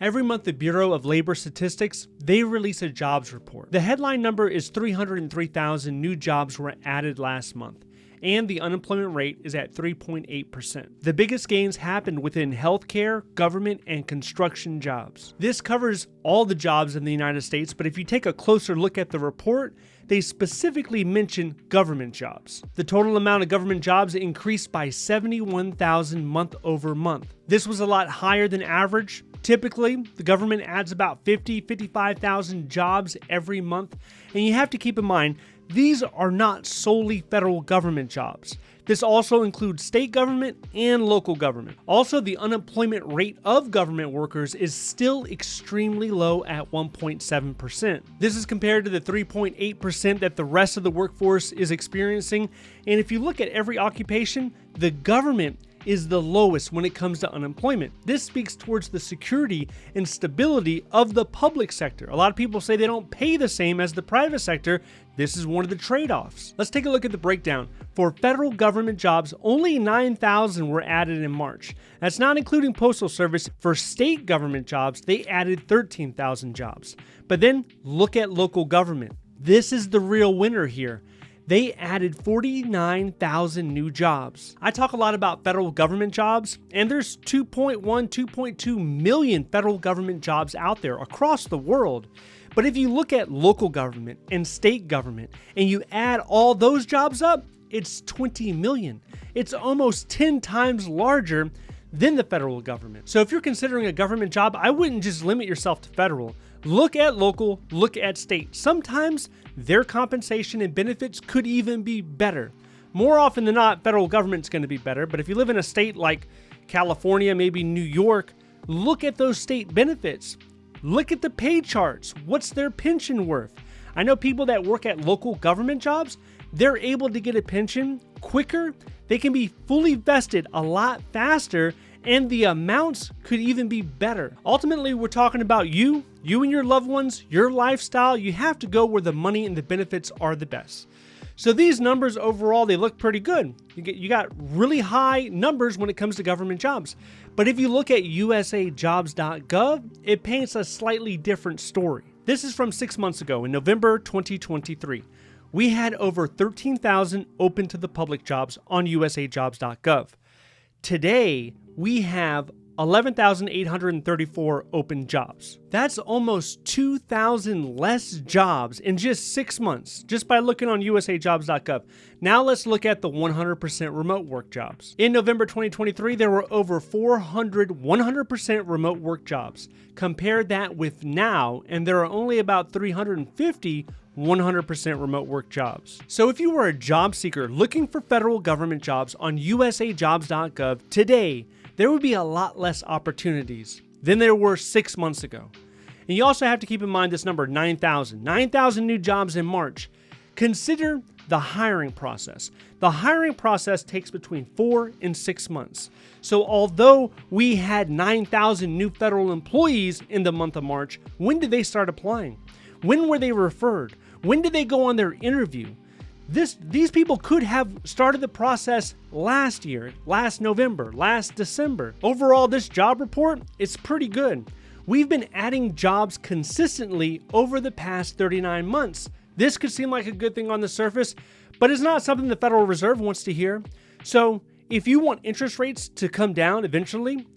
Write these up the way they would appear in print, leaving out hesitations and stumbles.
Every month, the Bureau of Labor Statistics, they release a jobs report. The headline number is 303,000 new jobs were added last month, and the unemployment rate is at 3.8%. The biggest gains happened within healthcare, government, and construction jobs. This covers all the jobs in the United States, but if you take a closer look at the report, they specifically mention government jobs. The total amount of government jobs increased by 71,000 month over month. This was a lot higher than average. Typically, the government adds about 55,000 jobs every month, and you have to keep in mind, these are not solely federal government jobs. This also includes state government and local government. Also, the unemployment rate of government workers is still extremely low at 1.7%. This is compared to the 3.8% that the rest of the workforce is experiencing. And if you look at every occupation, the government is the lowest when it comes to unemployment. This speaks towards the security and stability of the public sector. A lot of people say they don't pay the same as the private sector. This is one of the trade-offs. Let's take a look at the breakdown. For federal government jobs, only 9,000 were added in March. That's not including Postal Service. For state government jobs, they added 13,000 jobs. But then look at local government. This is the real winner here. They added 49,000 new jobs. I talk a lot about federal government jobs, and there's 2.2 million federal government jobs out there across the world. But if you look at local government and state government, and you add all those jobs up, it's 20 million. It's almost 10 times larger than the federal government. So if you're considering a government job, I wouldn't just limit yourself to federal. Look at local, look at state. Sometimes their compensation and benefits could even be better. More often than not, federal government's going to be better, but if you live in a state like California, maybe New York, look at those state benefits. Look at the pay charts. What's their pension worth? I know people that work at local government jobs, they're able to get a pension quicker. They can be fully vested a lot faster, and the amounts could even be better. Ultimately, we're talking about you and your loved ones, your lifestyle. You have to go where the money and the benefits are the best. So these numbers overall, they look pretty good. You got really high numbers when it comes to government jobs. But if you look at USAJobs.gov, it paints a slightly different story. This is from 6 months ago in November 2023. We had over 13,000 open to the public jobs on USAJobs.gov. Today, we have 11,834 open jobs. That's almost 2,000 less jobs in just 6 months, just by looking on USAJobs.gov. Now let's look at the 100% remote work jobs. In November 2023, there were over 400 100% remote work jobs. Compare that with now, and there are only about 350 100% remote work jobs. So if you were a job seeker looking for federal government jobs on USAJobs.gov today, there would be a lot less opportunities than there were 6 months ago. And you also have to keep in mind this number, 9,000. 9,000 new jobs in March. Consider the hiring process. The hiring process takes between 4 and 6 months. So although we had 9,000 new federal employees in the month of March, when did they start applying? When were they referred? When did they go on their interview? These people could have started the process last year, last November, last December. Overall, this job report is pretty good. We've been adding jobs consistently over the past 39 months. This could seem like a good thing on the surface, but it's not something the Federal Reserve wants to hear. So if you want interest rates to come down eventually,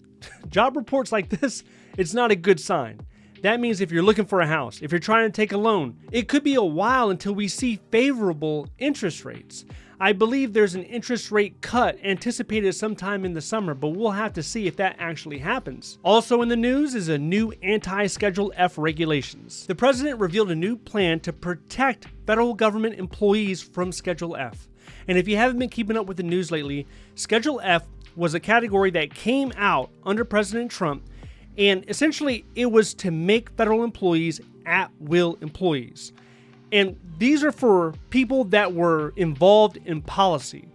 job reports like this, it's not a good sign. That means if you're looking for a house, if you're trying to take a loan, it could be a while until we see favorable interest rates. I believe there's an interest rate cut anticipated sometime in the summer, but we'll have to see if that actually happens. Also in the news is a new anti-Schedule F regulations. The president revealed a new plan to protect federal government employees from Schedule F. And if you haven't been keeping up with the news lately, Schedule F was a category that came out under President Trump. And essentially, it was to make federal employees at-will employees. And these are for people that were involved in policy.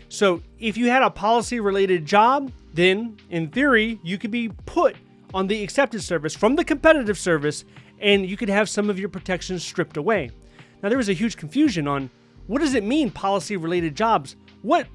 So if you had a policy-related job, then in theory, you could be put on the accepted service from the competitive service, and you could have some of your protections stripped away. Now, there was a huge confusion on what does it mean, policy-related jobs?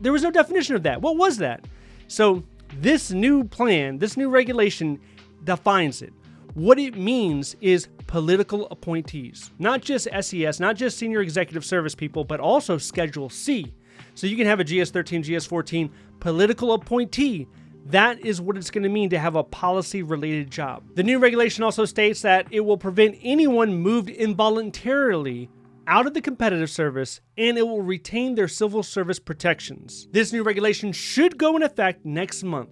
There was no definition of that. What was that? So this new plan, this new regulation defines it. What it means is political appointees, not just SES, not just senior executive service people, but also Schedule C. So you can have a GS-13, GS-14 political appointee. That is what it's going to mean to have a policy-related job. The new regulation also states that it will prevent anyone moved involuntarily out of the competitive service, and it will retain their civil service protections. This new regulation should go in effect next month.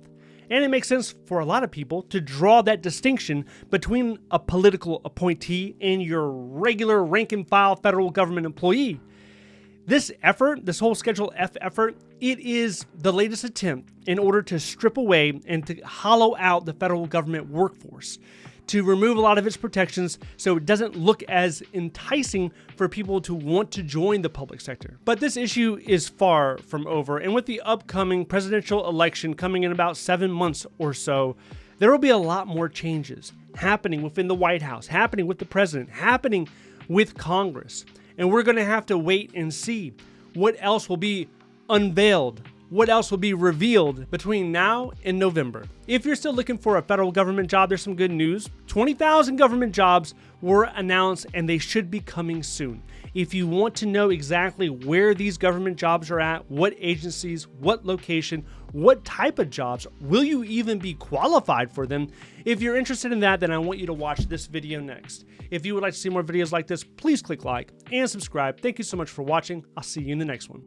And it makes sense for a lot of people to draw that distinction between a political appointee and your regular rank-and-file federal government employee. This effort, this whole Schedule F effort, it is the latest attempt in order to strip away and to hollow out the federal government workforce, to remove a lot of its protections so it doesn't look as enticing for people to want to join the public sector. But this issue is far from over, and with the upcoming presidential election coming in about 7 months or so, there will be a lot more changes happening within the White House, happening with the president, happening with Congress. And we're going to have to wait and see what else will be unveiled, what else will be revealed between now and November. If you're still looking for a federal government job, there's some good news. 20,000 government jobs were announced and they should be coming soon. If you want to know exactly where these government jobs are at, what agencies, what location, what type of jobs, will you even be qualified for them? If you're interested in that, then I want you to watch this video next. If you would like to see more videos like this, please click like and subscribe. Thank you so much for watching. I'll see you in the next one.